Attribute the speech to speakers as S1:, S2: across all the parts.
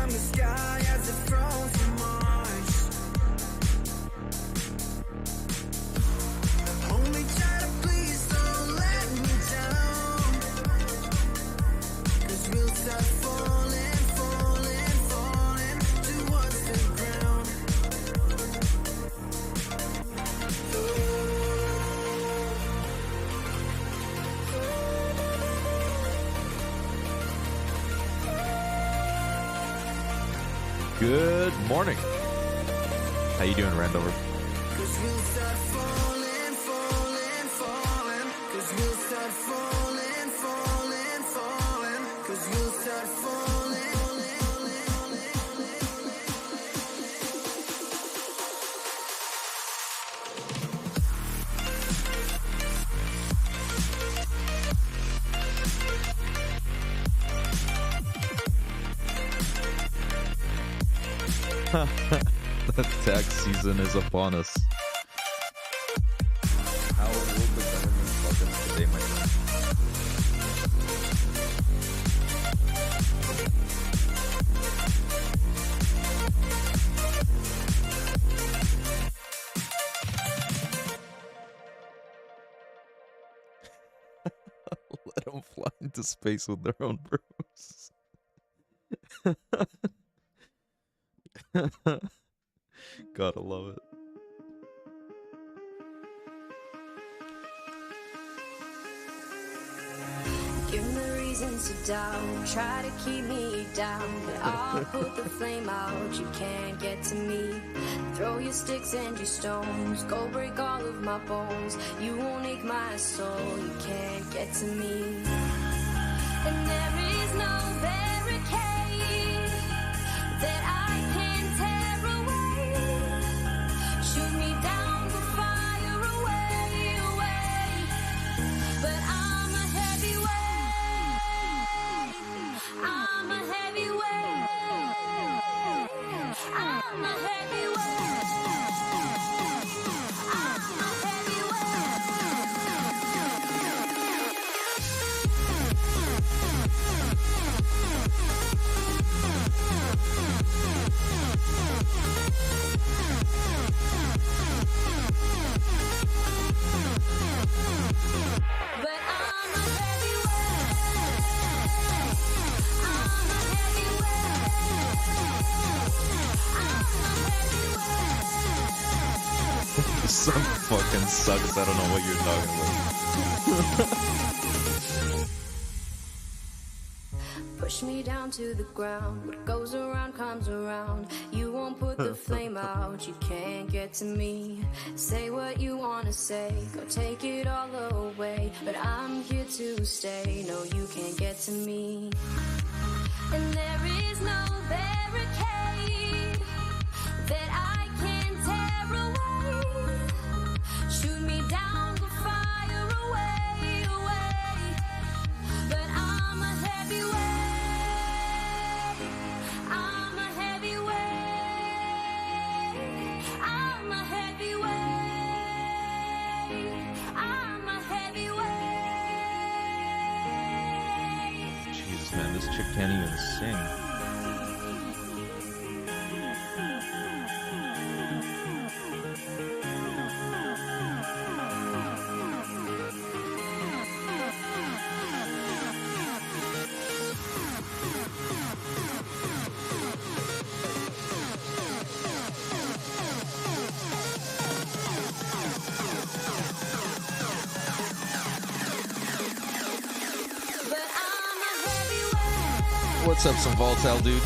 S1: from the sky as if thrown from Mars. Only try to please, don't let me down. 'Cause we'll start falling, falling, falling towards the ground.
S2: Good morning. How you doing, Randover?
S1: 'Cause we'll start falling, falling, falling. 'Cause we'll start falling, falling, falling. 'Cause we'll start falling,
S2: The tax season is upon us. How will the government fuck us today, my friend? Let them fly into space with their own brooms. Gotta love it.
S3: Give me reasons to doubt, try to keep me down, but I'll put the flame out, you can't get to me. Throw your sticks and your stones, go break all of my bones, you won't ache my soul, you can't get to me. And there is no barricade that I can tear away. Shoot me down, but fire away, away. But I'm a heavyweight. I'm a heavyweight. I'm a heavyweight. I'm a
S2: This song fucking sucks. I don't know what you're talking about.
S3: Push me down to the ground. What goes around comes around. You won't put the flame out. You can't get to me. Say what you wanna say. Go take it all away. But I'm here to stay. No, you can't get to me. And there is no barricade that I can tear away. Shoot me down, but fire away, away. But I'm a heavyweight. I'm a heavyweight. I'm a heavyweight. I'm a heavyweight.
S2: Jesus, man, this chick can't even sing. What's up, some volatile dude?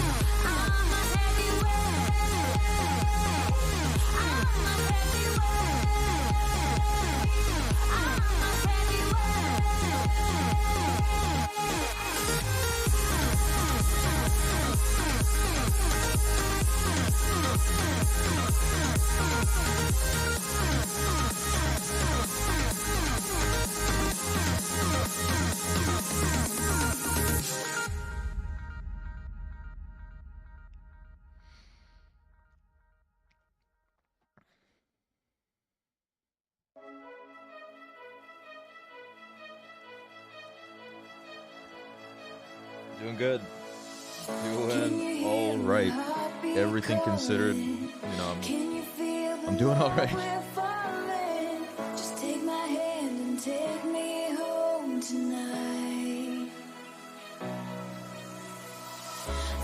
S2: Doing good. Doing all right. Everything considered, you know, I'm doing all right.
S3: Just take my hand and take me home tonight.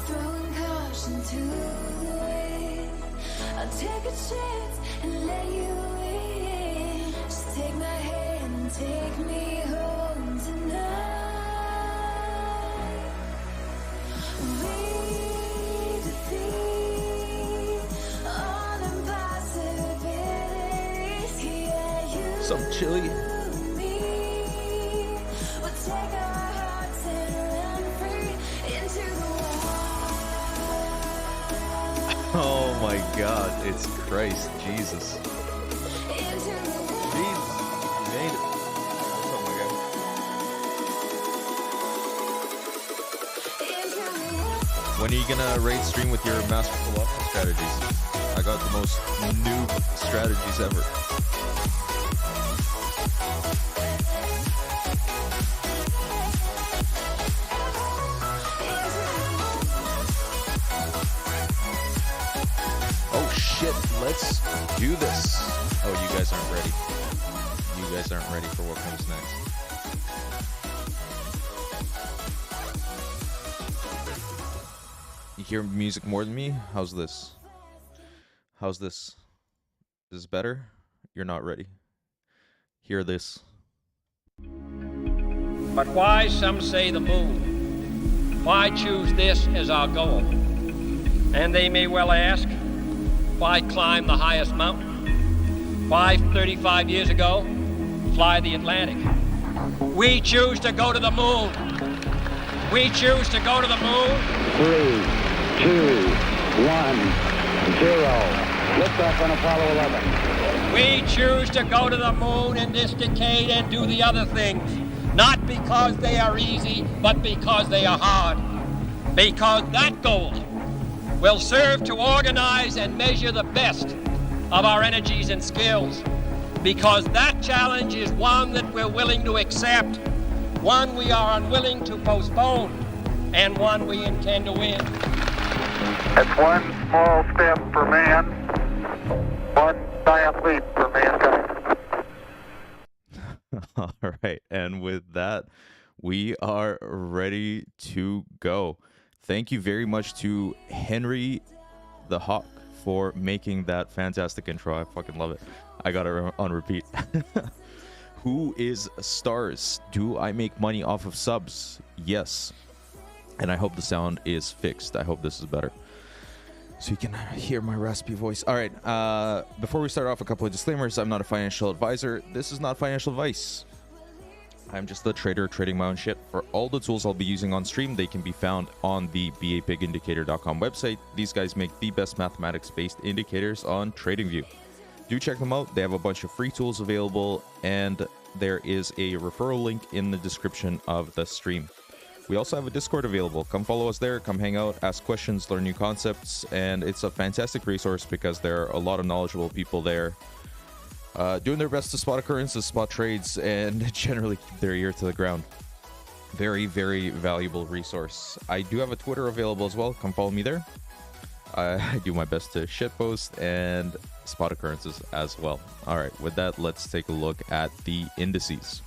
S3: Throwing caution to the wind. I'll take a chance and let you in. Just take my hand and take me home tonight. We defeat all impossibilities. Yeah, you
S2: Some chili.
S3: and me will take our hearts and run free into the wild.
S2: Oh my God, it's Christ, Jesus.
S3: Into the wild.
S2: Jesus, you made it. What's up, my guy?
S3: Into the wild.
S2: When are you gonna raid stream with your masterful option strategies? I got the most noob strategies ever. Oh shit, let's do this. Oh, you guys aren't ready. You guys aren't ready for what comes next. You hear music more than me? How's this? How's this? Is this better? You're not ready. Hear this.
S4: But why, some say, the moon? Why choose this as our goal? And they may well ask, why climb the highest mountain? Why, 35 years ago, fly the Atlantic? We choose to go to the moon. We choose to go to the moon.
S5: 3, 2, 1, 0. Liftoff on Apollo 11.
S4: We choose to go to the moon in this decade and do the other things, not because they are easy, but because they are hard. Because that goal will serve to organize and measure the best of our energies and skills. Because that challenge is one that we're willing to accept, one we are unwilling to postpone, and one we intend to win.
S5: It's one small step for man, one giant leap for mankind.
S2: All right, and with that, we are ready to go. Thank you very much to Henry the Hawk for making that fantastic intro. I fucking love it. I got it on repeat. Who is stars? Do I make money off of subs? Yes. And I hope the sound is fixed. I hope this is better, so you can hear my raspy voice. All right, before we start off, a couple of disclaimers. I'm not a financial advisor. This is not financial advice. I'm just a trader trading my own shit. For all the tools I'll be using on stream, they can be found on the bapigindicator.com website. These guys make the best mathematics-based indicators on TradingView. Do check them out. They have a bunch of free tools available, and there is a referral link in the description of the stream. We also have a Discord available. Come follow us there, come hang out, ask questions, learn new concepts, and it's a fantastic resource because there are a lot of knowledgeable people there doing their best to spot occurrences, spot trades, and generally keep their ear to the ground. Very, very valuable resource. I do have a Twitter available as well. Come follow me there. I do my best to shitpost and spot occurrences as well. All right, with that, let's take a look at the indices.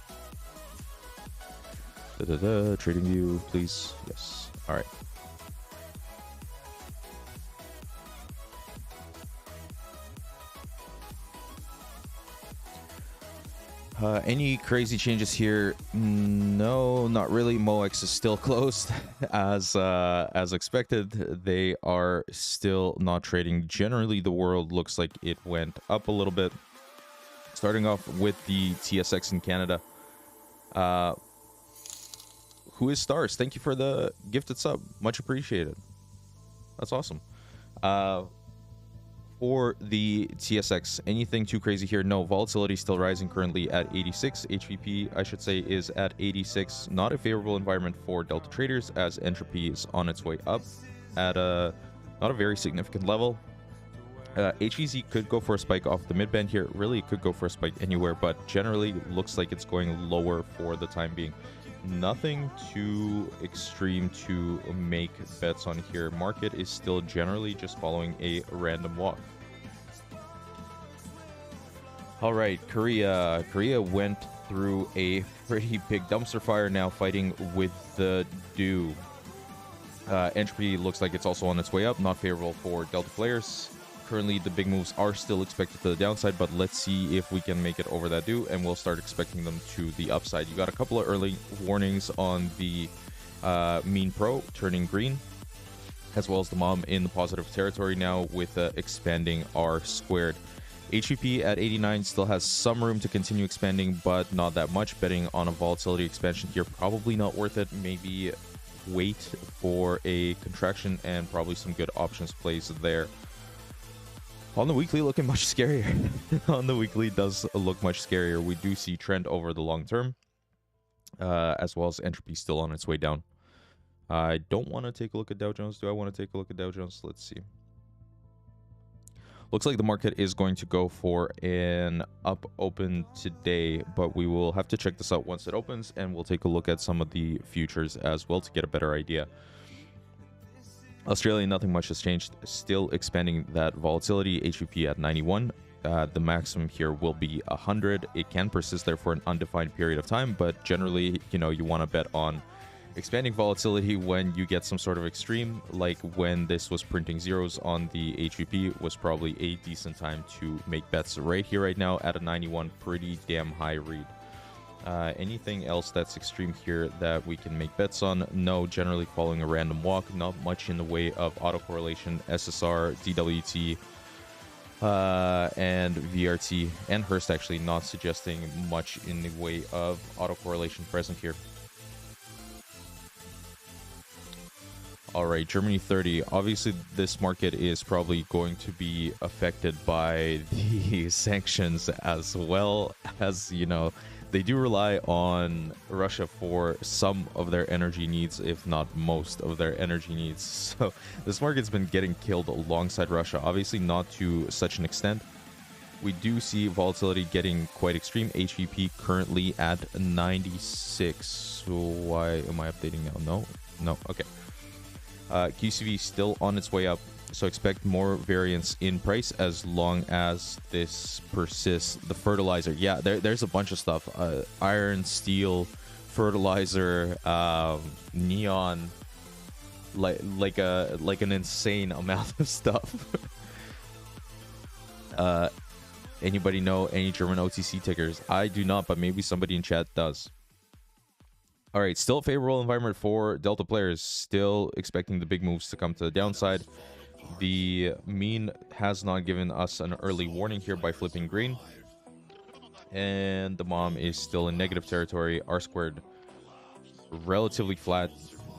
S2: TradingView, please. Yes. All right. Any crazy changes here? No, not really. MOEX is still closed as expected. They are still not trading. Generally, the world looks like it went up a little bit. Starting off with the TSX in Canada. Who is stars? Thank you for the gifted sub. Much appreciated. That's awesome. For the TSX, anything too crazy here? No. Volatility still rising, currently at 86. HVP, I should say, is at 86. Not a favorable environment for Delta traders, as entropy is on its way up at not a very significant level. HVZ could go for a spike off the mid-band here. Really could go for a spike anywhere, but generally looks like it's going lower for the time being. Nothing too extreme to make bets on here. Market is still generally just following a random walk. All right, Korea. Korea went through a pretty big dumpster fire, now fighting with the dew. Entropy looks like it's also on its way up, not favorable for Delta players. Currently, the big moves are still expected to the downside, but let's see if we can make it over that dew, and we'll start expecting them to the upside. You got a couple of early warnings on the mean pro turning green, as well as the mom in the positive territory now with expanding R squared. HVP at 89 still has some room to continue expanding, but not that much. Betting on a volatility expansion here, probably not worth it. Maybe wait for a contraction and probably some good options plays there. On the weekly, looking much scarier. On the weekly does look much scarier. We do see trend over the long term, as well as entropy still on its way down. I don't want to take a look at Dow Jones. Do I want to take a look at Dow Jones? Let's see. Looks like the market is going to go for an up open today, but we will have to check this out once it opens, and we'll take a look at some of the futures as well to get a better idea. Australia, nothing much has changed. Still expanding that volatility. HVP at 91. The maximum here will be 100. It can persist there for an undefined period of time, but generally, you know, you want to bet on expanding volatility when you get some sort of extreme, like when this was printing zeros on the HVP, was probably a decent time to make bets. Right here, right now, at a 91, pretty damn high read. Anything else that's extreme here that we can make bets on? No, generally following a random walk. Not much in the way of autocorrelation. SSR, DWT, and VRT, and Hearst actually not suggesting much in the way of autocorrelation present here. All right, Germany 30. Obviously, this market is probably going to be affected by the sanctions, as well as, you know, they do rely on Russia for some of their energy needs, if not most of their energy needs. So this market's been getting killed alongside Russia, obviously not to such an extent. We do see volatility getting quite extreme. HVP currently at 96. So why am I updating now? No, okay. QCV still on its way up, so expect more variance in price as long as this persists. The fertilizer, yeah, there's a bunch of stuff. Iron, steel, fertilizer, neon, like an insane amount of stuff. Anybody know any German OTC tickers? I do not, but maybe somebody in chat does. All right, still a favorable environment for Delta players. Still expecting the big moves to come to the downside. The mean has not given us an early warning here by flipping green. And the mom is still in negative territory. R squared relatively flat.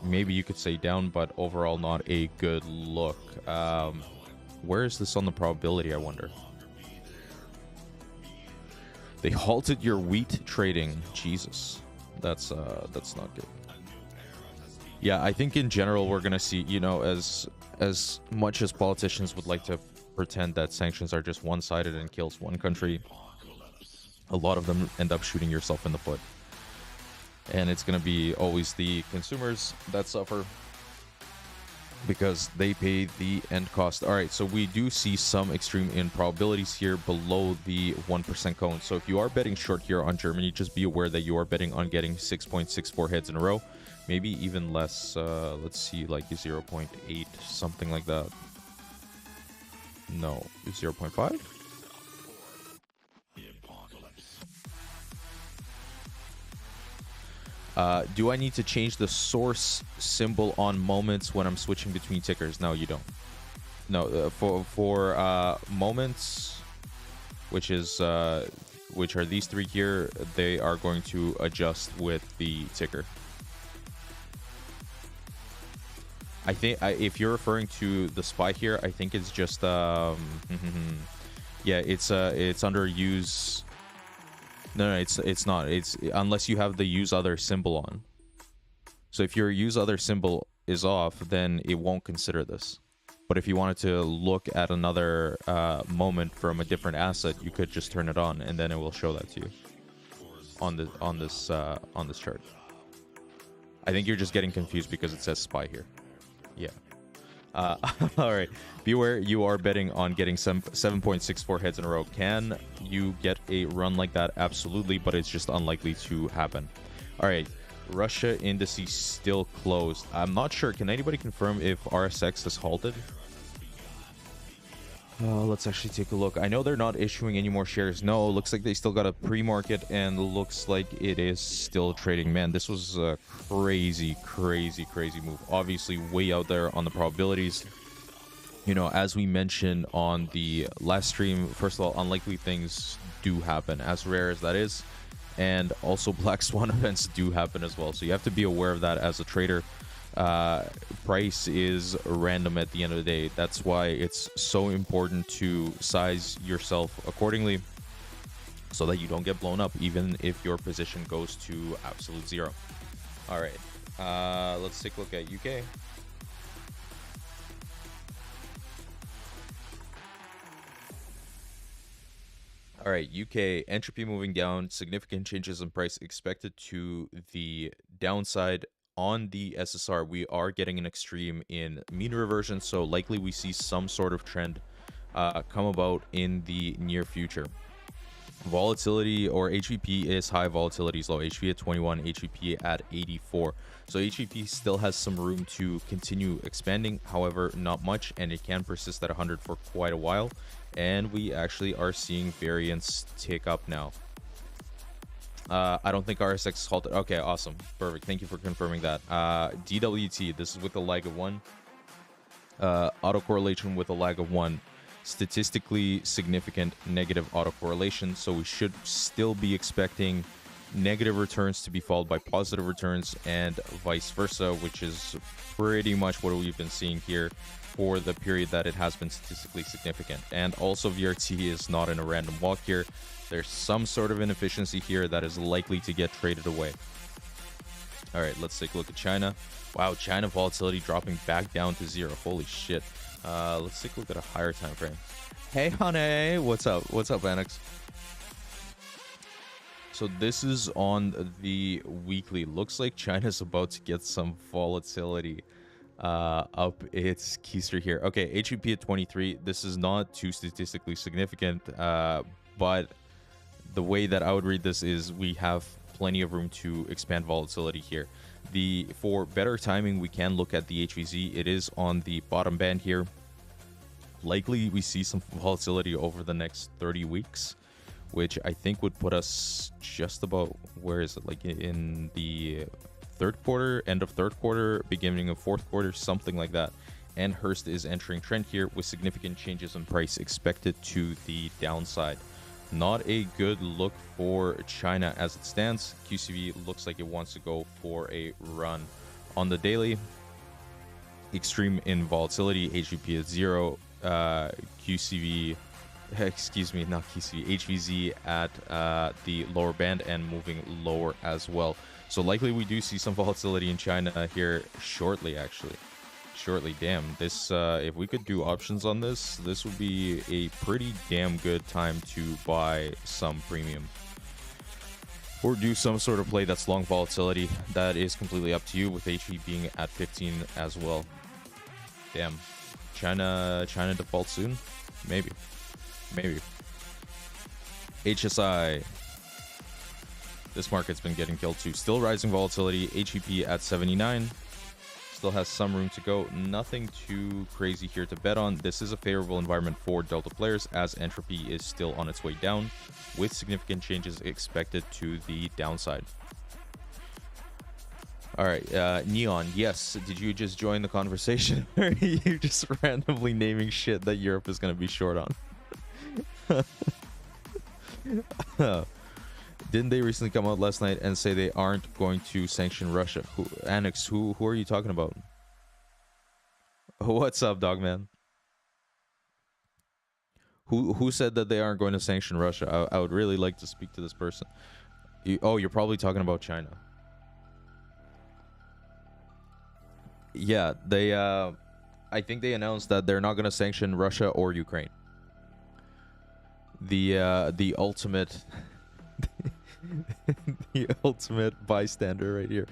S2: Maybe you could say down, but overall not a good look. Where is this on the probability, I wonder? They halted your wheat trading. Jesus. That's not good. Yeah, I think in general we're gonna see, you know, as much as politicians would like to pretend that sanctions are just one-sided and kills one country, a lot of them end up shooting yourself in the foot. And it's gonna be always the consumers that suffer because they pay the end cost. All right, so we do see some extreme in probabilities here below the 1% cone. So if you are betting short here on Germany, just be aware that you are betting on getting 6.64 heads in a row, maybe even less. Let's see, like 0.8, something like that. No, 0.5. Do I need to change the source symbol on moments when I'm switching between tickers? No, you don't. No, for moments, which are these three here, they are going to adjust with the ticker. I think if you're referring to the SPY here, I think it's just yeah, it's under use. No, it's not. It's unless you have the use other symbol on. So if your use other symbol is off, then it won't consider this. But if you wanted to look at another moment from a different asset, you could just turn it on, and then it will show that to you on this chart. I think you're just getting confused because it says SPY here. Yeah. All right. Beware, you are betting on getting some 7.64 heads in a row. Can you get a run like that? Absolutely, but it's just unlikely to happen. All right. Russia indices still closed. I'm not sure. Can anybody confirm if RSX has halted? Let's actually take a look. I know they're not issuing any more shares. No, looks like they still got a pre-market and looks like it is still trading. Man, this was a crazy move. Obviously way out there on the probabilities. You know, as we mentioned on the last stream, first of all, unlikely things do happen, as rare as that is. And also black swan events do happen as well. So you have to be aware of that as a trader. Price is random at the end of the day. That's why it's so important to size yourself accordingly so that you don't get blown up, even if your position goes to absolute zero. All right, let's take a look at UK. All right, UK entropy moving down, significant changes in price expected to the downside. On the SSR, we are getting an extreme in mean reversion, so likely we see some sort of trend come about in the near future. Volatility, or HVP, is high, volatility is low. HVP at 21, HVP at 84. So HVP still has some room to continue expanding, however, not much, and it can persist at 100 for quite a while. And we actually are seeing variance tick up now. I don't think RSX is halted. Okay, awesome. Perfect. Thank you for confirming that. DWT, this is with a lag of 1. Autocorrelation with a lag of 1. Statistically significant negative autocorrelation. So we should still be expecting negative returns to be followed by positive returns and vice versa, which is pretty much what we've been seeing here for the period that it has been statistically significant. And also VRT is not in a random walk here. There's some sort of inefficiency here that is likely to get traded away. All right, let's take a look at China. Wow, China volatility dropping back down to 0. Holy shit. Let's take a look at a higher time frame. Hey, honey. What's up? What's up, Annex? So this is on the weekly. Looks like China's about to get some volatility up its keister here. Okay, HVP at 23. This is not too statistically significant, but the way that I would read this is we have plenty of room to expand volatility here. For better timing, we can look at the HVZ. It is on the bottom band here. Likely we see some volatility over the next 30 weeks, which I think would put us just about, where is it, like in the third quarter, end of third quarter, beginning of fourth quarter, something like that. And Hearst is entering trend here with significant changes in price expected to the downside. Not a good look for China as it stands. QCV looks like it wants to go for a run. On the daily, extreme in volatility, HVP at 0, QCV, excuse me, not QCV, HVZ at the lower band and moving lower as well. So likely we do see some volatility in China here shortly, actually. Shortly. Damn, this if we could do options on this would be a pretty damn good time to buy some premium or do some sort of play that's long volatility. That is completely up to you, with HV being at 15 as well. Damn, China default soon, maybe HSI, this market's been getting killed too. Still rising volatility. HVP at 79. Still has some room to go. Nothing too crazy here to bet on. This is a favorable environment for Delta players, as entropy is still on its way down, with significant changes expected to the downside. All right, Neon, yes, did you just join the conversation? Or are you just randomly naming shit that Europe is going to be short on? Didn't they recently come out last night and say they aren't going to sanction Russia? Annex, who are you talking about? What's up, Dogman? Who said that they aren't going to sanction Russia? I would really like to speak to this person. You're probably talking about China. Yeah, they I think they announced that they're not going to sanction Russia or Ukraine. The ultimate The ultimate bystander right here.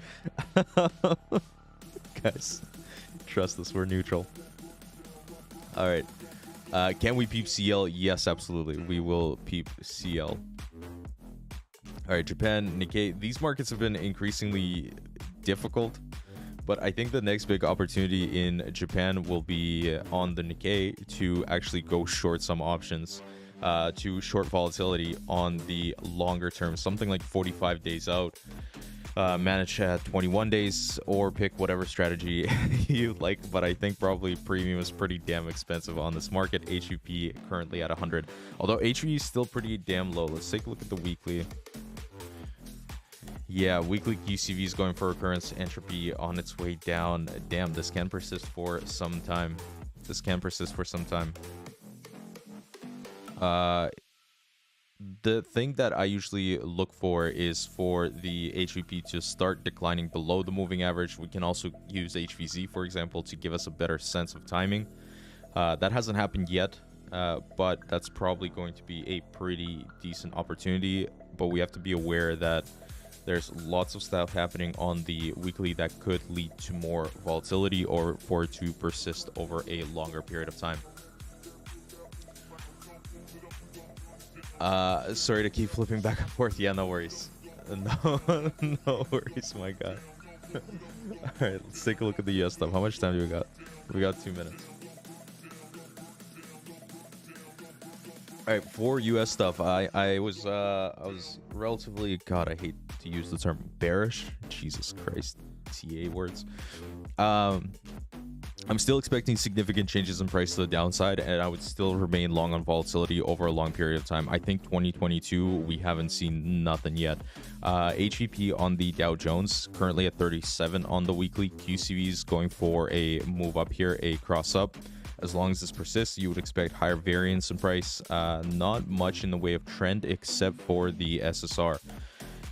S2: Guys, trust us, we're neutral. All right. Can we peep CL? Yes, absolutely. We will peep CL. All right, Japan, Nikkei. These markets have been increasingly difficult, but I think the next big opportunity in Japan will be on the Nikkei to actually go short some options, to short volatility on the longer term, something like 45 days out. Manage at 21 days or pick whatever strategy you like, but I think probably premium is pretty damn expensive on this market. HVP currently at 100, although HV is still pretty damn low. Let's take a look at the weekly. Yeah, weekly QCV is going for recurrence, entropy on its way down. Damn, this can persist for some time. This can persist for some time. The thing that I usually look for is for the HVP to start declining below the moving average. We can also use HVZ, for example, to give us a better sense of timing. That hasn't happened yet, but that's probably going to be a pretty decent opportunity. But we have to be aware that there's lots of stuff happening on the weekly that could lead to more volatility or for it to persist over a longer period of time. Sorry to keep flipping back and forth. Yeah, no worries. No, no worries, my God. All right, let's take a look at the US stuff. How much time do we got? We got 2 minutes. All right, for US stuff, I was relatively, God, I hate to use the term bearish. Jesus Christ, TA words. I'm still expecting significant changes in price to the downside, and I would still remain long on volatility over a long period of time. I think 2022, we haven't seen nothing yet. HVP on the Dow Jones, currently at 37 on the weekly. QCV is going for a move up here, a cross up. As long as this persists, you would expect higher variance in price. Not much in the way of trend, except for the SSR.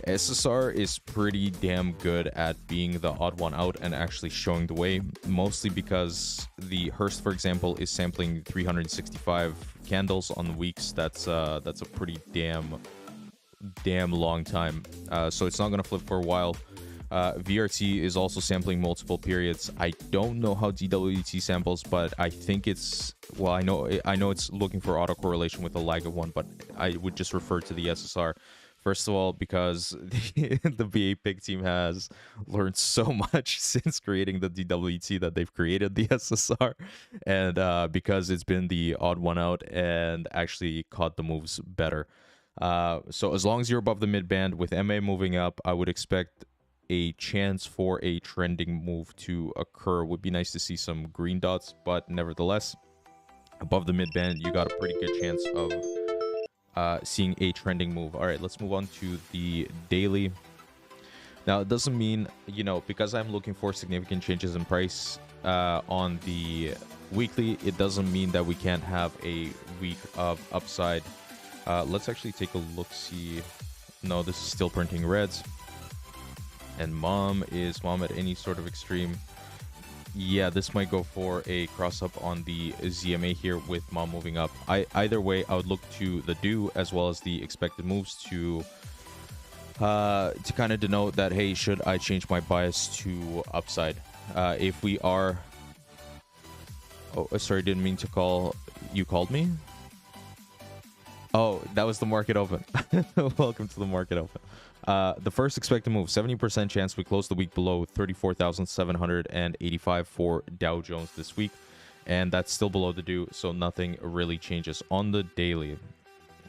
S2: SSR is pretty damn good at being the odd one out and actually showing the way, mostly because the Hearst, for example, is sampling 365 candles on the weeks. That's a pretty damn long time. So it's not going to flip for a while. VRT is also sampling multiple periods. I don't know how DWT samples, but I think it's, well, I know it's looking for autocorrelation with a lag of 1, but I would just refer to the SSR. First of all, because the VA pick team has learned so much since creating the DWT that they've created the SSR, and because it's been the odd one out and actually caught the moves better. So as long as you're above the mid band with MA moving up, I would expect a chance for a trending move to occur. Would be nice to see some green dots, but nevertheless, above the mid band, you got a pretty good chance of seeing a trending move. All right, let's move on to the daily. Now, it doesn't mean, because I'm looking for significant changes in price on the weekly, it doesn't mean that we can't have a week of upside. Let's actually take a look, see. No, this is still printing reds. And mom at any sort of extreme. Yeah, this might go for a cross up on the ZMA here with mom moving up. Either way, I would look to the do as well as the expected moves to kind of denote that, hey, should I change my bias to upside? If we are, oh, sorry, didn't mean to call. You called me? Oh, that was the market open. Welcome to the market open. The first expected move, 70% chance we close the week below 34,785 for Dow Jones this week. And that's still below the do, so nothing really changes. On the daily,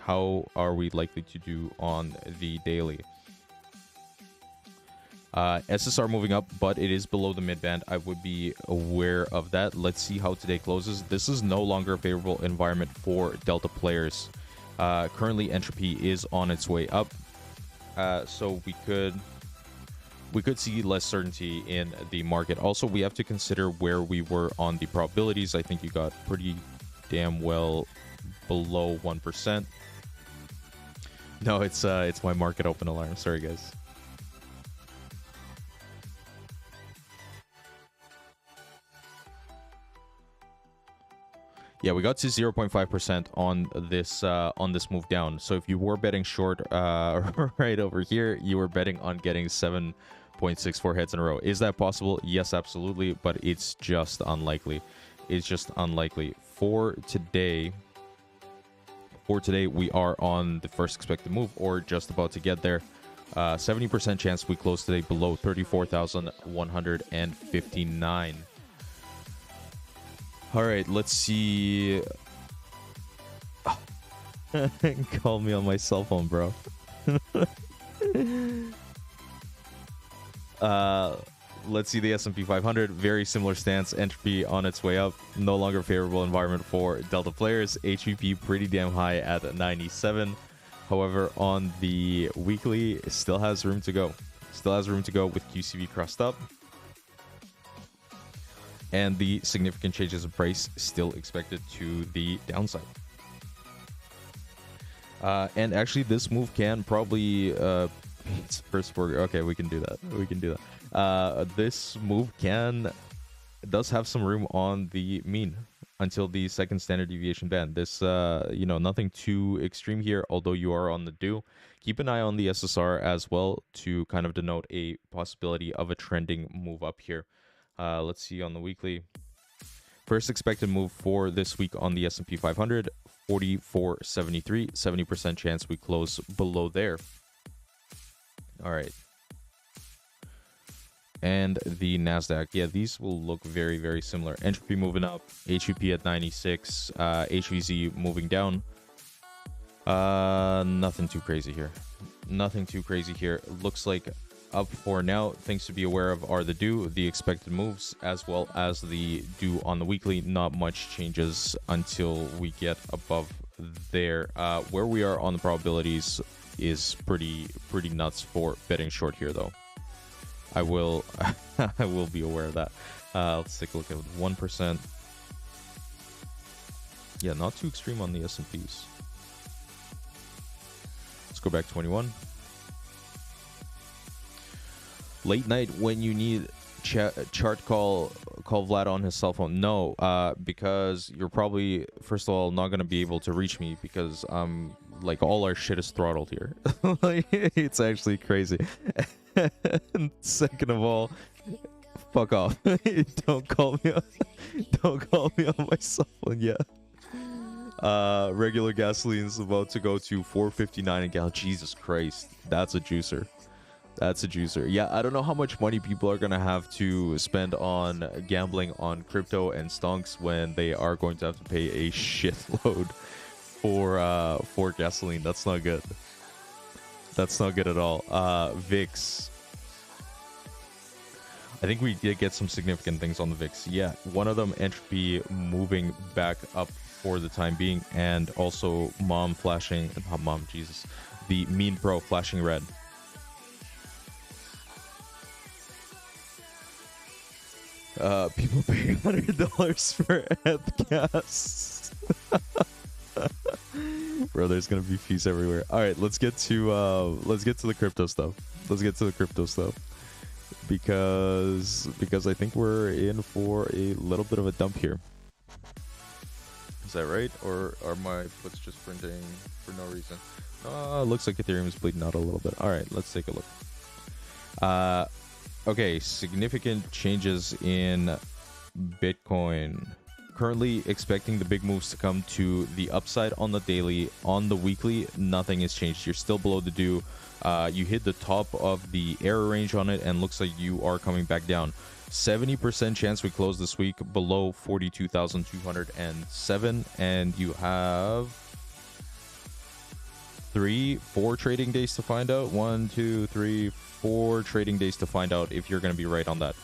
S2: how are we likely to do on the daily? SSR moving up, but it is below the midband. I would be aware of that. Let's see how today closes. This is no longer a favorable environment for Delta players. Currently, entropy is on its way up. So we could see less certainty in the market. Also, we have to consider where we were on the probabilities. I think you got pretty damn well below 1%. No, it's my market open alarm. Sorry, guys. Yeah, we got to 0.5% on this move down. So if you were betting short right over here, you were betting on getting 7.64 hits in a row. Is that possible? Yes, absolutely, but it's just unlikely. It's just unlikely. For today, we are on the first expected move, or just about to get there. 70% chance we close today below 34,159. All right, let's see. Call me on my cell phone, bro. Let's see the S&P 500. Very similar stance. Entropy on its way up. No longer favorable environment for Delta players. HVP pretty damn high at 97. However, on the weekly, it still has room to go. Still has room to go with QCV crossed up. And the significant changes of price still expected to the downside. And actually, this move can probably... it's first burger. Okay, we can do that. We can do that. This move does have some room on the mean until the second standard deviation band. This, nothing too extreme here, although you are on the due. Keep an eye on the SSR as well to kind of denote a possibility of a trending move up here. Let's see on the weekly. First expected move for this week on the S&P 500, 44.73. 70% chance we close below there. All right. And the NASDAQ. Yeah, these will look very, very similar. Entropy moving up. HVP at 96. HVZ moving down. Nothing too crazy here. Nothing too crazy here. Looks like up for now. Things to be aware of are the due, the expected moves, as well as the due on the weekly. Not much changes until we get above there. Where we are on the probabilities is pretty nuts for betting short here, though. I will I will be aware of that. Let's take a look at 1%. Yeah, not too extreme on the S&Ps. Let's go back 21. Late night when you need chart call Vlad on his cell phone. No, because you're probably, first of all, not going to be able to reach me because like all our shit is throttled here. Like, it's actually crazy. And second of all, fuck off. Don't call me on my cell phone yet. Regular gasoline is about to go to $4.59 a gallon. Jesus Christ, that's a juicer. That's a juicer. Yeah, I don't know how much money people are gonna have to spend on gambling on crypto and stonks when they are going to have to pay a shitload for gasoline. That's not good. That's not good at all. VIX. I think we did get some significant things on the VIX. Yeah, one of them, entropy moving back up for the time being, and also the mean pro flashing red. People pay $100 for eth gas. Bro, there's gonna be fees everywhere. All right, let's get to the crypto stuff. Because I think we're in for a little bit of a dump here. Is that right? Or are my puts just printing for no reason? Looks like Ethereum is bleeding out a little bit. All right, let's take a look. Okay, significant changes in Bitcoin. Currently expecting the big moves to come to the upside on the daily. On the weekly, nothing has changed. You're still below the due. You hit the top of the error range on it, and looks like you are coming back down. 70% chance we close this week below 42,207, and you have 4 trading days to find out. 4 trading days to find out if you're going to be right on that.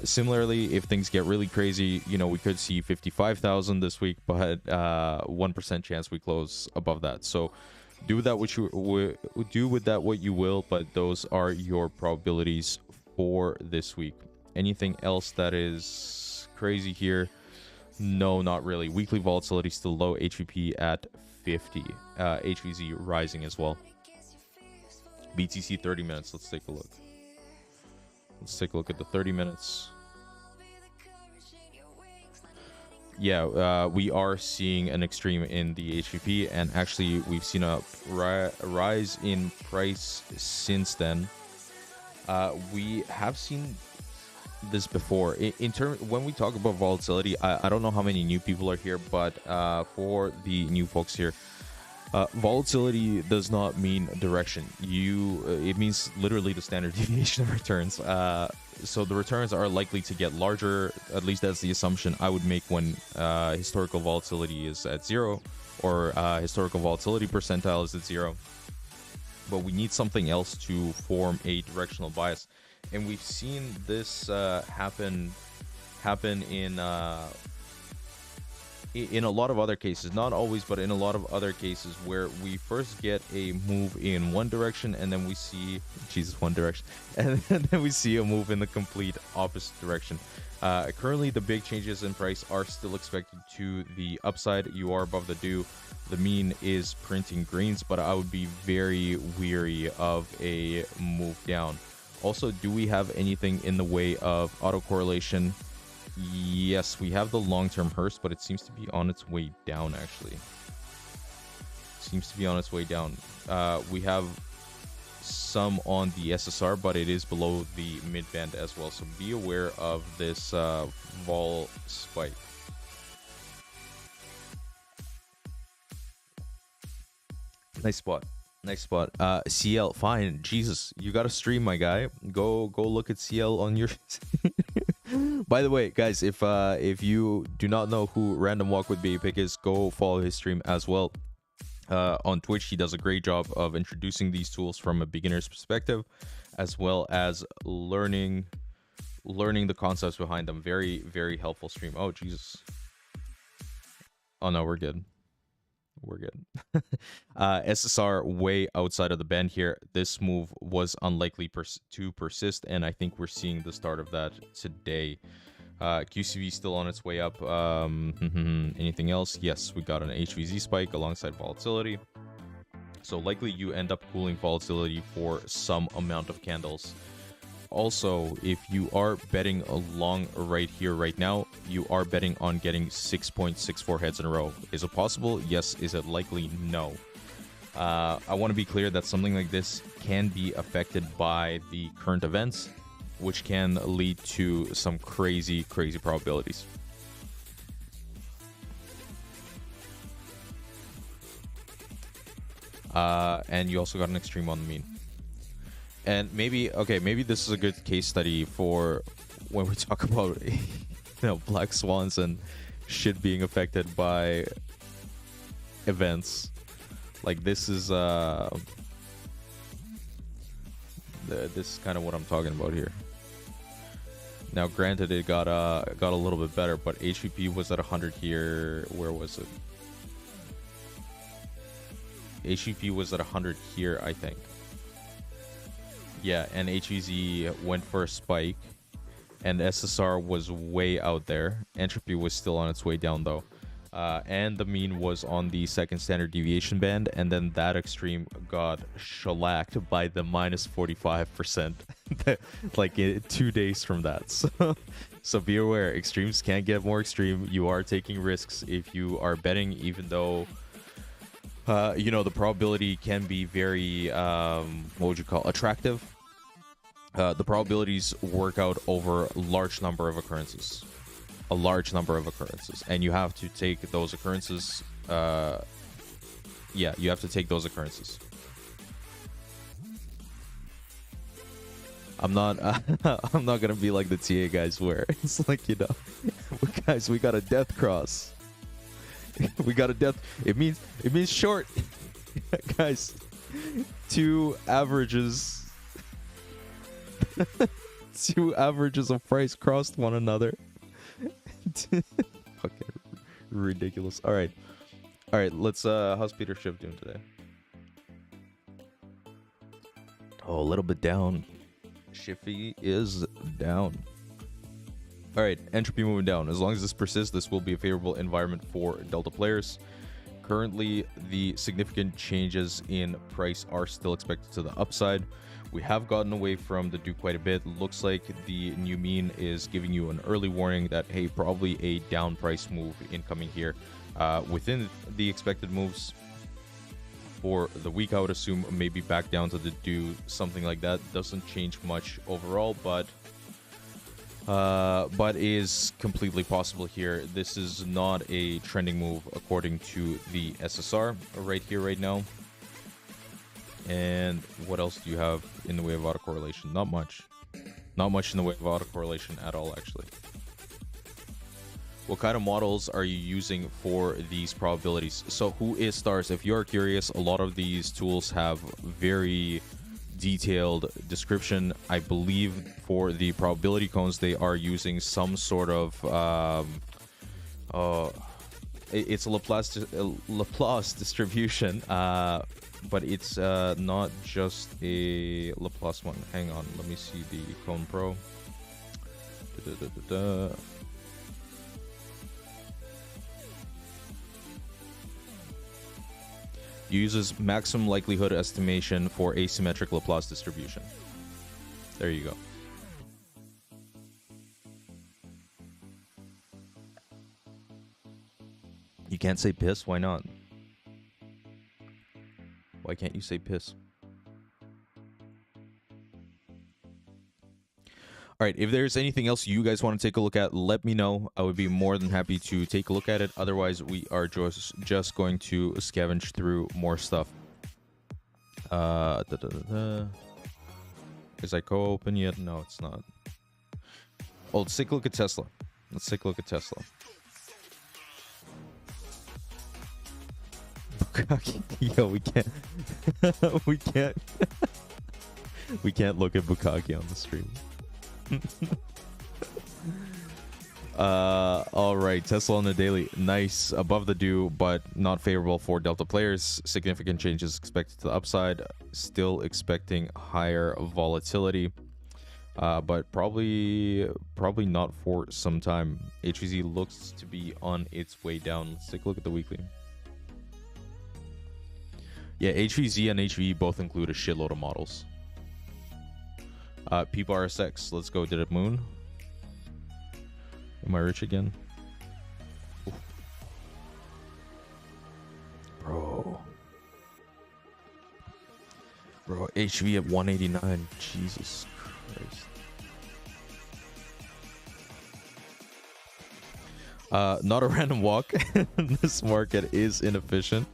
S2: Similarly, if things get really crazy, we could see 55,000 this week, but 1% chance we close above that. So do with that what you will, but those are your probabilities for this week. Anything else that is crazy here? No, not really. Weekly volatility still low. HVP at 50. HVZ rising as well. BTC 30 minutes. Let's take a look. Let's take a look at the 30 minutes. we are seeing an extreme in the HVP, and actually we've seen a rise in price since then. We have seen this before. In term, when we talk about volatility, I don't know how many new people are here, but for the new folks here, volatility does not mean direction. It means literally the standard deviation of returns. So the returns are likely to get larger. At least that's the assumption I would make when historical volatility is at 0, or historical volatility percentile is at 0. But we need something else to form a directional bias, and we've seen this happen in a lot of other cases, not always, but in a lot of other cases, where we first get a move in one direction, and then we see one direction, and then we see a move in the complete opposite direction. Currently, the big changes in price are still expected to the upside. You are above the due. The mean is printing greens, but I would be very weary of a move down. Also, do we have anything in the way of autocorrelation? Yes, we have the long-term Hearst, but it seems to be on its way down, actually. Seems to be on its way down. We have some on the SSR, but it is below the mid-band as well, so be aware of this vol spike. Nice spot. Nice spot. CL, fine. Jesus, you got to stream, my guy. Go look at CL on your... By the way, guys, if you do not know who Random Walk with Baby Pick is, go follow his stream as well. On Twitch, he does a great job of introducing these tools from a beginner's perspective, as well as learning the concepts behind them. Very, very helpful stream. Oh, Jesus. Oh, no, we're good. We're good. SSR way outside of the band here. This move was unlikely to persist, and I think we're seeing the start of that today. QCV still on its way up. Anything else? Yes, we got an HVZ spike alongside volatility. So likely you end up cooling volatility for some amount of candles. Also, if you are betting along right here, right now, you are betting on getting 6.64 heads in a row. Is it possible? Yes. Is it likely? No. I want to be clear that something like this can be affected by the current events, which can lead to some crazy probabilities. And you also got an extreme on the mean. And maybe this is a good case study for when we talk about, black swans and shit being affected by events. Like this is this is kind of what I'm talking about here. Now, granted, it got a little bit better, but HVP was at 100 here. Where was it? HVP was at 100 here, I think. Yeah, and HVZ went for a spike, and SSR was way out there. Entropy was still on its way down, though. And the mean was on the second standard deviation band, and then that extreme got shellacked by the minus 45%, like 2 days from that. So be aware, extremes can get more extreme. You are taking risks if you are betting, even though... the probability can be very, attractive. The probabilities work out over a large number of occurrences. And you have to take those occurrences. You have to take those occurrences. I'm not gonna be like the TA guys where it's like, guys, we got a death cross. We got a death. It means short. Guys, two averages of price crossed one another. Fucking ridiculous. All right, let's how's Peter Schiff doing today? Oh, a little bit down. Schiffy is down. All right, entropy moving down. As long as this persists, this will be a favorable environment for Delta players. Currently, the significant changes in price are still expected to the upside. We have gotten away from the do quite a bit. Looks like the new mean is giving you an early warning that, hey, probably a down price move incoming here. Within the expected moves for the week, I would assume maybe back down to the do, something like that. Doesn't change much overall, but is completely possible here. This is not a trending move according to the SSR right here, right now. And what else do you have in the way of autocorrelation? Not much. Not much in the way of autocorrelation at all, actually. What kind of models are you using for these probabilities? So who is stars? If you are curious, a lot of these tools have very detailed description. I believe for the probability cones, they are using some sort of it's a Laplace distribution, but it's not just a Laplace one. Hang on, let me see the Cone Pro. Uses maximum likelihood estimation for asymmetric Laplace distribution. There you go. You can't say piss? Why not? Why can't you say piss? All right, if there's anything else you guys want to take a look at, let me know. I would be more than happy to take a look at it. Otherwise, we are just going to scavenge through more stuff. Is ICO open yet? No, it's not. Oh, let's take a look at Tesla. Let's take a look at Tesla. Yo, we can't. we can't. We can't look at Bukaki on the stream. All right, Tesla on the daily. Nice, above the due, but not favorable for Delta players. Significant changes expected to the upside. Still expecting higher volatility, but probably not for some time. HVZ looks to be on its way down. Let's take a look at the weekly. Yeah, HVZ and HVE both include a shitload of models. PRSX, let's go. Did it moon? Am I rich again? Oof. Bro, HV at 189. Jesus Christ. Not a random walk. This market is inefficient.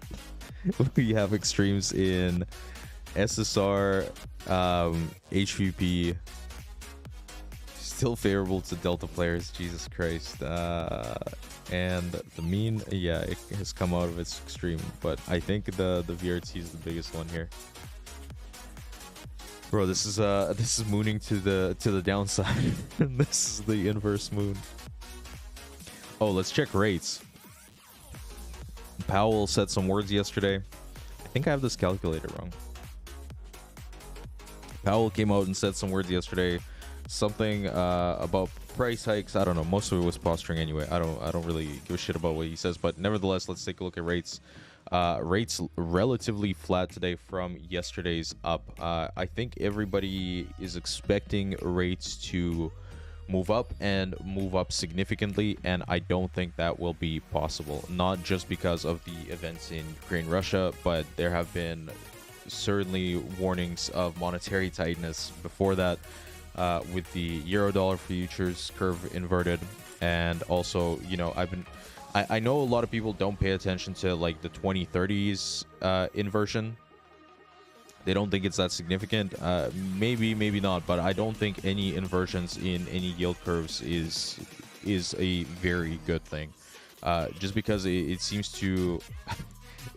S2: We have extremes in SSR, HVP, still favorable to Delta players. Jesus Christ. And the mean, yeah, it has come out of its extreme, but I think the VRT is the biggest one here. Bro, this is mooning to the downside. This is the inverse moon. Oh, let's check rates. Powell said some words yesterday. I think I have this calculator wrong. Powell came out and said some words yesterday, something about price hikes. I don't know. Most of it was posturing anyway. I don't really give a shit about what he says, but nevertheless, let's take a look at rates. Rates relatively flat today from yesterday's up. I think everybody is expecting rates to move up and move up significantly, and I don't think that will be possible. Not just because of the events in Ukraine, Russia, but there have been certainly warnings of monetary tightness before that, with the euro-dollar futures curve inverted, and also, you know, I know a lot of people don't pay attention to like the 2030s inversion. They don't think it's that significant. Maybe not, but I don't think any inversions in any yield curves is a very good thing. Just because it seems to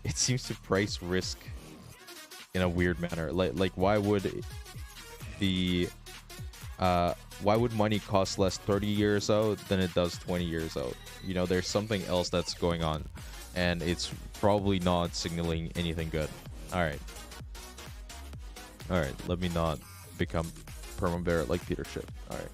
S2: it seems to price risk in a weird manner. Like why would money cost less 30 years out than it does 20 years out? You know, there's something else that's going on, and it's probably not signaling anything good. All right, let me not become perma-bear like Peter Schiff. All right.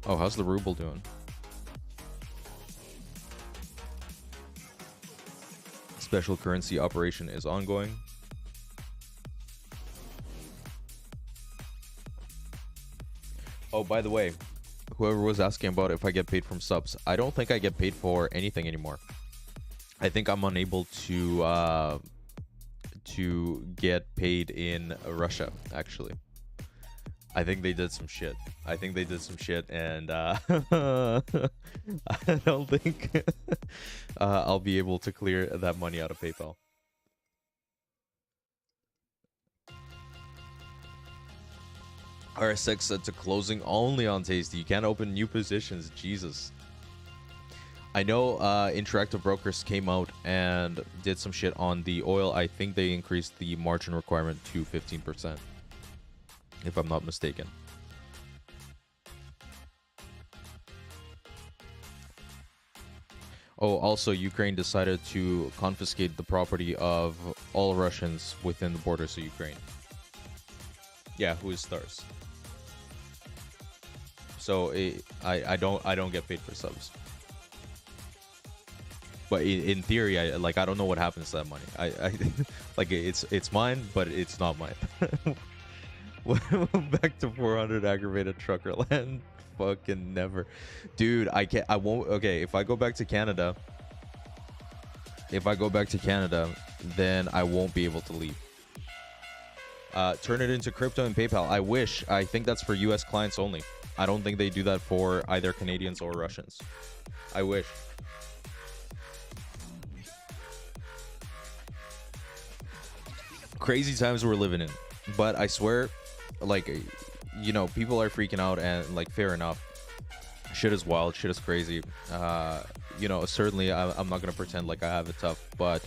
S2: Oh, how's the ruble doing? Special currency operation is ongoing. Oh, by the way, whoever was asking about if I get paid from subs, I don't think I get paid for anything anymore. I think I'm unable to get paid in Russia, actually. I think they did some shit. And I don't think I'll be able to clear that money out of PayPal. RSX set to closing only on Tasty. You can't open new positions. Jesus. I know Interactive Brokers came out and did some shit on the oil. I think they increased the margin requirement to 15%, if I'm not mistaken. Oh, also, Ukraine decided to confiscate the property of all Russians within the borders of Ukraine. Yeah, who is Stars? So I don't get paid for subs. But in theory, I don't know what happens to that money. I like it's mine, but it's not mine. Back to 400 aggravated trucker land. Fucking never, dude. I won't. Okay, if I go back to Canada, then I won't be able to leave. Turn it into crypto and PayPal. I wish. I think that's for US clients only. I don't think they do that for either Canadians or Russians. I wish. Crazy times we're living in, but I swear, like, you know, people are freaking out, and like, fair enough. Shit is wild, shit is crazy. You know, certainly I'm not gonna pretend like I have it tough, but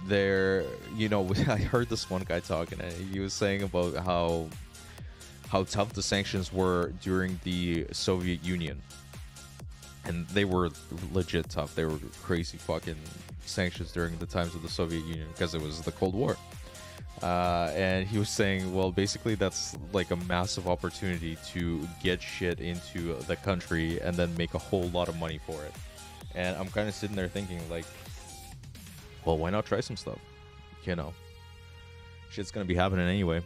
S2: there, you know, I heard this one guy talking, and he was saying about how tough the sanctions were during the Soviet Union. And they were legit tough. They were crazy fucking sanctions during the times of the Soviet Union because it was the Cold War. And he was saying, well, basically that's like a massive opportunity to get shit into the country and then make a whole lot of money for it. And I'm kind of sitting there thinking, like, well, why not try some stuff? You know, shit's gonna be happening anyway.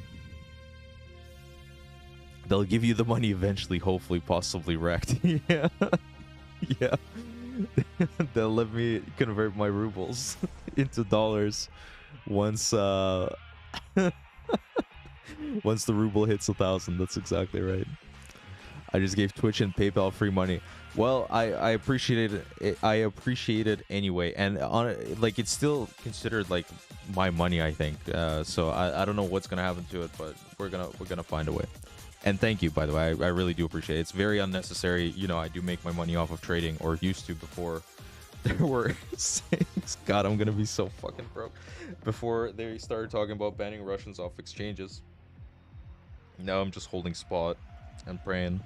S2: They'll give you the money eventually, hopefully, possibly wrecked. Yeah. Yeah. They'll let me convert my rubles into dollars once once the ruble hits 1,000. That's exactly right. I just gave Twitch and PayPal free money. Well, I appreciate it. I appreciate it anyway, and like, it's still considered like my money, I think. So I don't know what's gonna happen to it, but we're gonna find a way. And thank you, by the way. I really do appreciate it. It's very unnecessary. You know, I do make my money off of trading, or used to before there were sayings. God, I'm gonna be so fucking broke. Before they started talking about banning Russians off exchanges. Now I'm just holding spot and praying.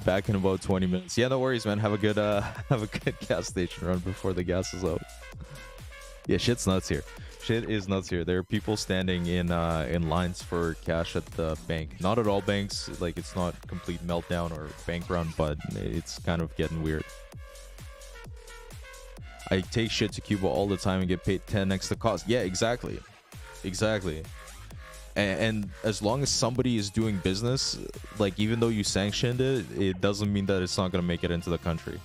S2: Back in about 20 minutes. Yeah, no worries, man. Have a good gas station run before the gas is out. Yeah, shit's nuts here. Shit is nuts here. There are people standing in lines for cash at the bank. Not at all banks. Like, it's not complete meltdown or bank run, but it's kind of getting weird. I take shit to Cuba all the time and get paid 10x the cost. Yeah, exactly. Exactly. And as long as somebody is doing business, like, even though you sanctioned it, it doesn't mean that it's not going to make it into the country.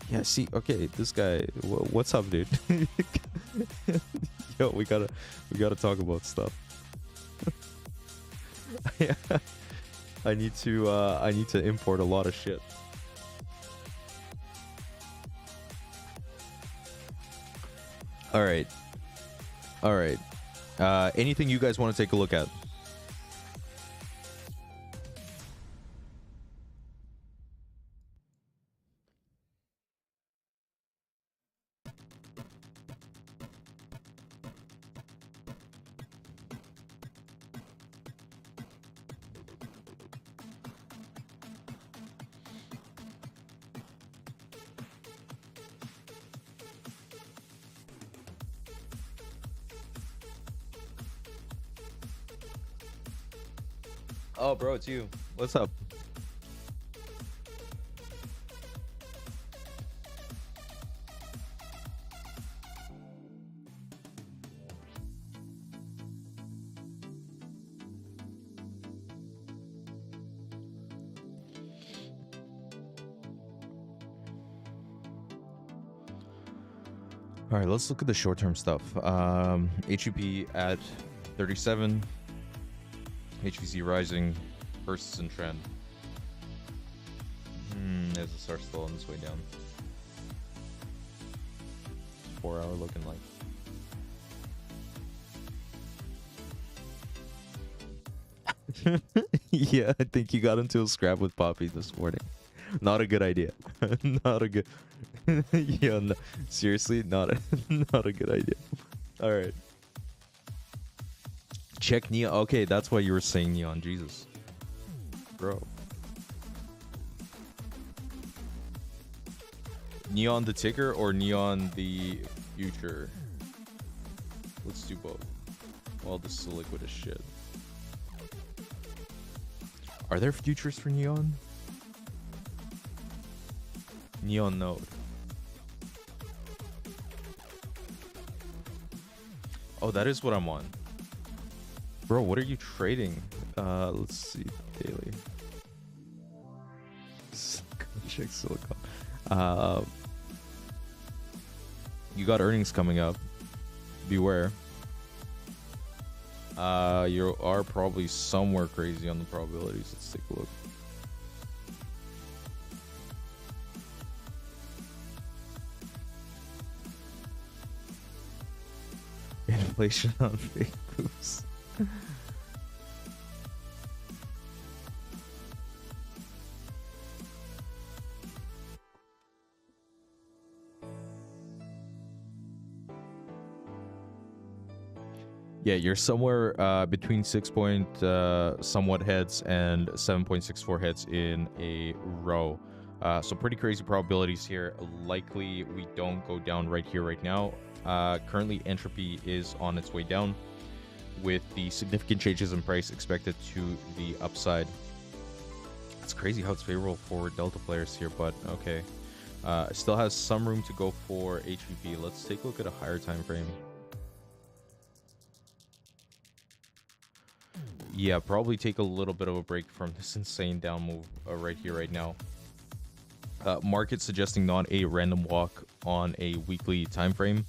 S2: Yeah, see, okay, this guy, what's up, dude? Yo, we gotta talk about stuff. Yeah, I need to import a lot of shit. All right. Anything you guys want to take a look at? Oh, bro, it's you. What's up? All right, let's look at the short-term stuff. HUP at 37, HVC rising, persistent trend. SSR still on this way down. 4 hour looking like. Yeah, I think you got into a scrap with Poppy this morning. Not a good idea. Not a good. Yeah, no, seriously, not a good idea. All right. Check Neon. Okay, that's why you were saying Neon. Jesus, bro. Neon the ticker or Neon the future? Let's do both. Well, this is liquid as shit. Are there futures for Neon? Neon node. Oh, that is what I'm on. Bro, what are you trading? Let's see. Daily. Check Silicon. You got earnings coming up. Beware. You are probably somewhere crazy on the probabilities. Let's take a look. Inflation on fake boosts. Yeah, you're somewhere between 6 point somewhat heads and 7.64 heads in a row. So pretty crazy probabilities here. Likely we don't go down right here right now. Currently entropy is on its way down with the significant changes in price expected to the upside. It's crazy how it's favorable for Delta players here, but okay. Still has some room to go for HVP. Let's take a look at a higher time frame. Yeah, probably take a little bit of a break from this insane down move right here, right now. Market suggesting not a random walk on a weekly time frame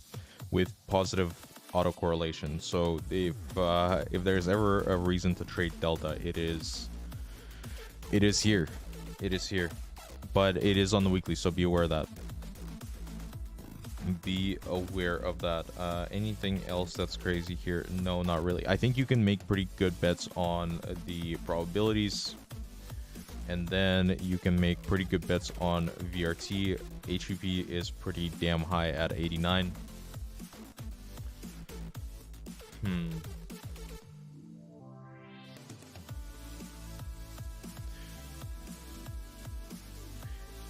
S2: with positive autocorrelation. So if there's ever a reason to trade Delta, it is here. It is here. But it is on the weekly, so be aware of that. Be aware of that. Anything else that's crazy here? No, not really. I think you can make pretty good bets on the probabilities, and then you can make pretty good bets on VRT. HVP is pretty damn high at 89.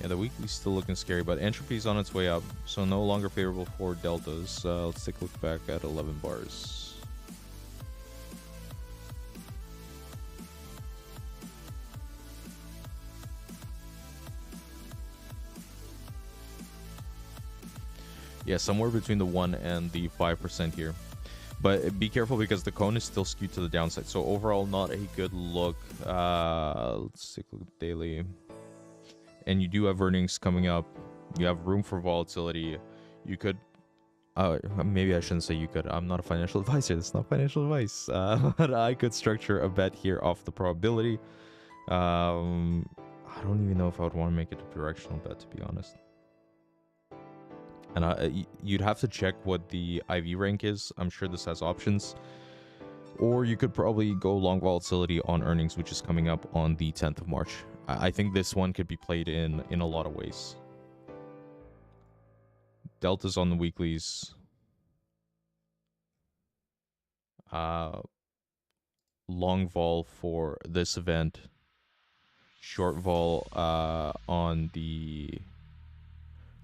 S2: Yeah, the weekly's still looking scary, but entropy's on its way up, so no longer favorable for deltas. Let's take a look back at 11 bars. Yeah, somewhere between the 1 and the 5% here. But be careful because the cone is still skewed to the downside. So overall, not a good look. Let's take a look at daily. And you do have earnings coming up. You have room for volatility. You could... maybe I shouldn't say you could. I'm not a financial advisor. That's not financial advice. But I could structure a bet here off the probability. I don't even know if I would want to make it a directional bet, to be honest. And you'd have to check what the IV rank is. I'm sure this has options. Or you could probably go long volatility on earnings, which is coming up on the 10th of March. I think this one could be played in a lot of ways. Deltas on the weeklies. Long vol for this event. Short vol on the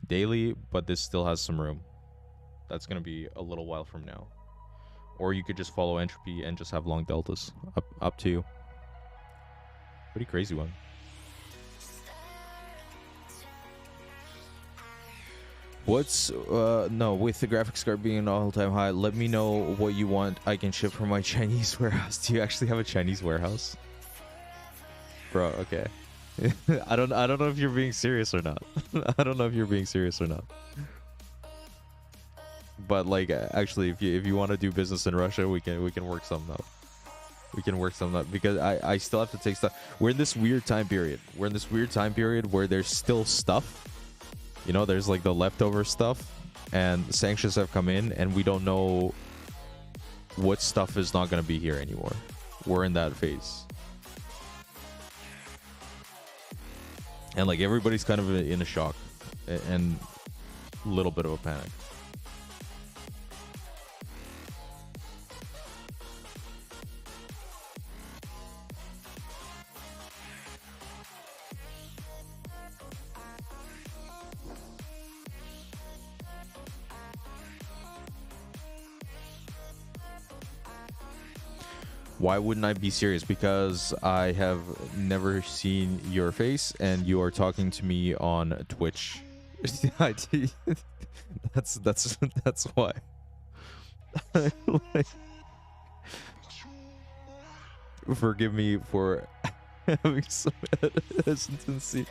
S2: daily, but this still has some room. That's going to be a little while from now. Or you could just follow entropy and just have long deltas. Up to you. Pretty crazy one. What's no, with the graphics card being an all-time high, let me know what you want. I can ship from my Chinese warehouse. Do you actually have a Chinese warehouse? Bro, okay. I don't know if you're being serious or not. I don't know if you're being serious or not. But like actually if you want to do business in Russia, we can work something out. We can work something out because I still have to take stuff. We're in this weird time period. We're in this weird time period where there's still stuff. You know, there's like the leftover stuff, and sanctions have come in, and we don't know what stuff is not going to be here anymore. We're in that phase. And like everybody's kind of in a shock and a little bit of a panic. Why wouldn't I be serious? Because I have never seen your face and you are talking to me on Twitch. that's why. Like, forgive me for having some hesitancy.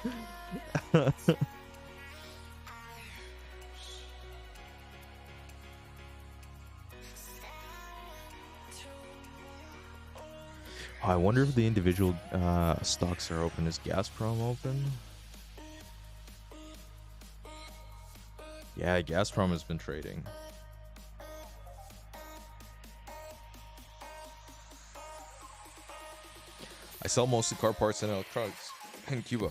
S2: I wonder if the individual stocks are open. Is Gazprom open? Yeah, Gazprom has been trading. I sell mostly car parts and electronics in Cuba.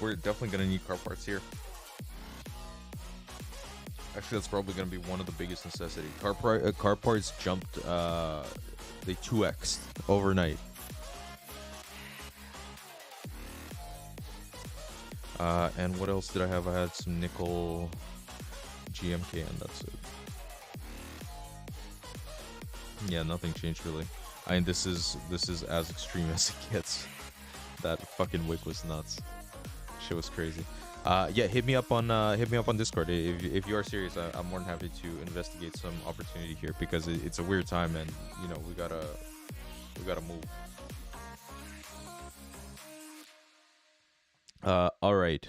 S2: We're definitely going to need car parts here. Actually, that's probably going to be one of the biggest necessities. Car parts jumped... they 2x'd overnight. And what else did I have? I had some nickel, GMK, and that's it. Yeah, nothing changed really. I mean, this is as extreme as it gets. That fucking wick was nuts. Shit was crazy. Yeah, hit me up on Discord if you are serious. I'm more than happy to investigate some opportunity here because it's a weird time, and you know we gotta move. All right.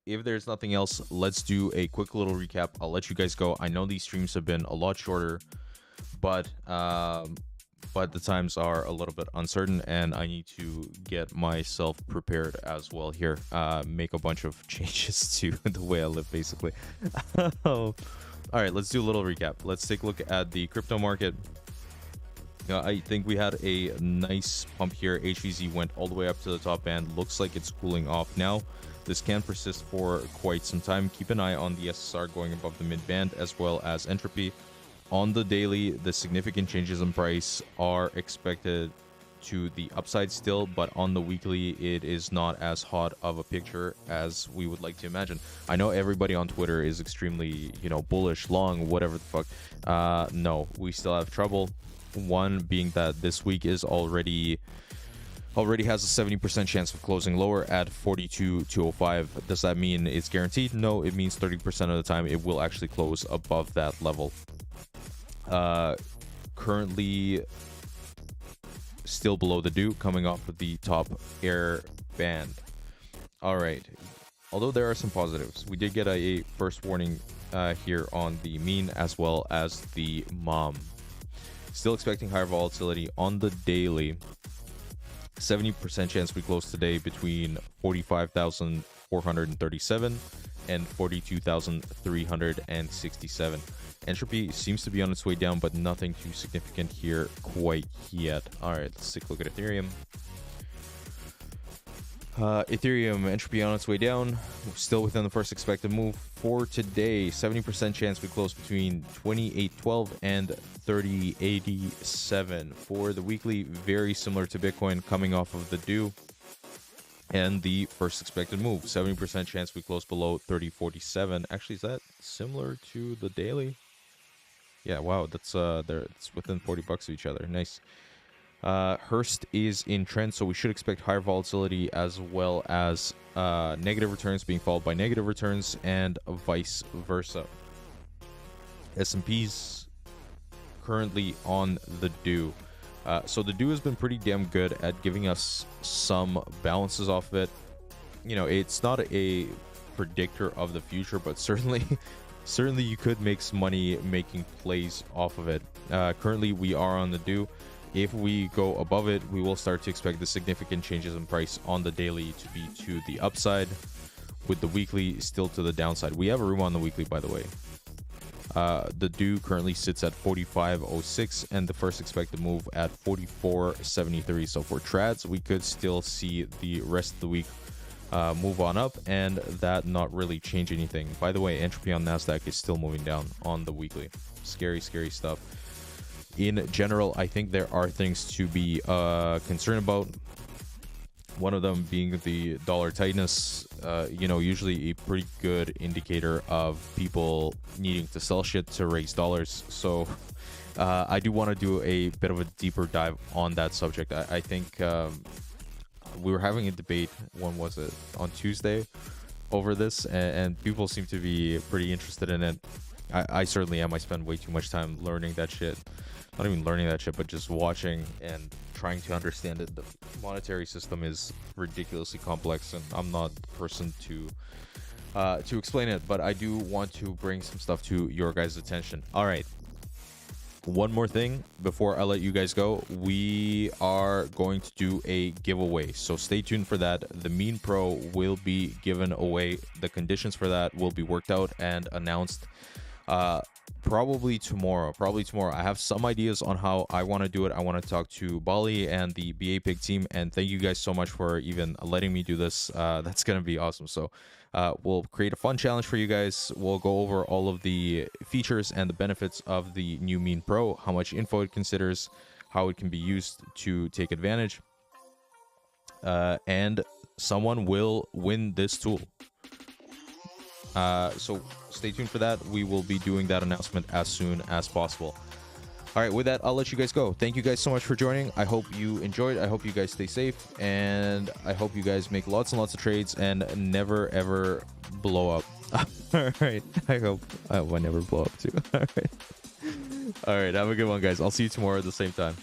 S2: If there's nothing else, let's do a quick little recap. I'll let you guys go. I know these streams have been a lot shorter, but the times are a little bit uncertain, and I need to get myself prepared as well here. Make a bunch of changes to the way I live, basically. All right, let's do a little recap. Let's take a look at the crypto market. I think we had a nice pump here. HVZ went all the way up to the top band. Looks like it's cooling off now. This can persist for quite some time. Keep an eye on the SSR going above the mid band, as well as entropy. On the daily, the significant changes in price are expected to the upside still, but on the weekly, it is not as hot of a picture as we would like to imagine. I know everybody on Twitter is extremely, bullish, long, whatever the fuck. No, we still have trouble. One being that this week is already has a 70% chance of closing lower at 42,205. Does that mean it's guaranteed? No, it means 30% of the time it will actually close above that level. Currently still below the dew, coming off of the top air band. All right, although there are some positives, we did get a first warning here on the mean as well as the mom. Still expecting higher volatility on the daily. 70% chance we close today between 45,437 and 42,367. Entropy seems to be on its way down, but nothing too significant here quite yet. All right, let's take a look at Ethereum. Ethereum entropy on its way down, still within the first expected move for today. 70% chance we close between 2812 and 3087 for the weekly. Very similar to Bitcoin, coming off of the dew and the first expected move. 70% chance we close below 3047. Actually, is that similar to the daily? Yeah, wow, that's it's within $40 of each other. Nice. Hearst is in trend, so we should expect higher volatility as well as negative returns being followed by negative returns and vice versa. S&P's currently on the do. So the do has been pretty damn good at giving us some balances off of it. You know, it's not a predictor of the future, but certainly you could make some money making plays off of it. Currently we are on the do. If we go above it, we will start to expect the significant changes in price on the daily to be to the upside, with the weekly still to the downside. We have a room on the weekly, by the way. The do currently sits at 45.06 and the first expected move at 44.73. So for trads, we could still see the rest of the week move on up and that not really change anything. By the way, entropy on NASDAQ is still moving down on the weekly. Scary stuff. In general, I think there are things to be concerned about. One of them being the dollar tightness, you know, usually a pretty good indicator of people needing to sell shit to raise dollars. So I do want to do a bit of a deeper dive on that subject. I think we were having a debate, when was it? On Tuesday over this, and people seem to be pretty interested in it. I certainly am. I spend way too much time learning that shit. Not even learning that shit, but just watching and trying to understand it. The monetary system is ridiculously complex, and I'm not the person to explain it, but I do want to bring some stuff to your guys' attention. All right. One more thing before I let you guys go. We are going to do a giveaway, so stay tuned for that. The Mean Pro will be given away. The conditions for that will be worked out and announced probably tomorrow. I have some ideas on how I want to do it. I want to talk to Bali and the BA Pig team, and thank you guys so much for even letting me do this. That's gonna be awesome. So we'll create a fun challenge for you guys. We'll go over all of the features and the benefits of the new Mean Pro, how much info it considers, how it can be used to take advantage, and someone will win this tool. So stay tuned for that. We will be doing that announcement as soon as possible. All right, with that, I'll let you guys go. Thank you guys so much for joining. I hope you enjoyed. I hope you guys stay safe, and I hope you guys make lots and lots of trades and never ever blow up. All right, I hope I never blow up too. All right, have a good one, guys. I'll see you tomorrow at the same time.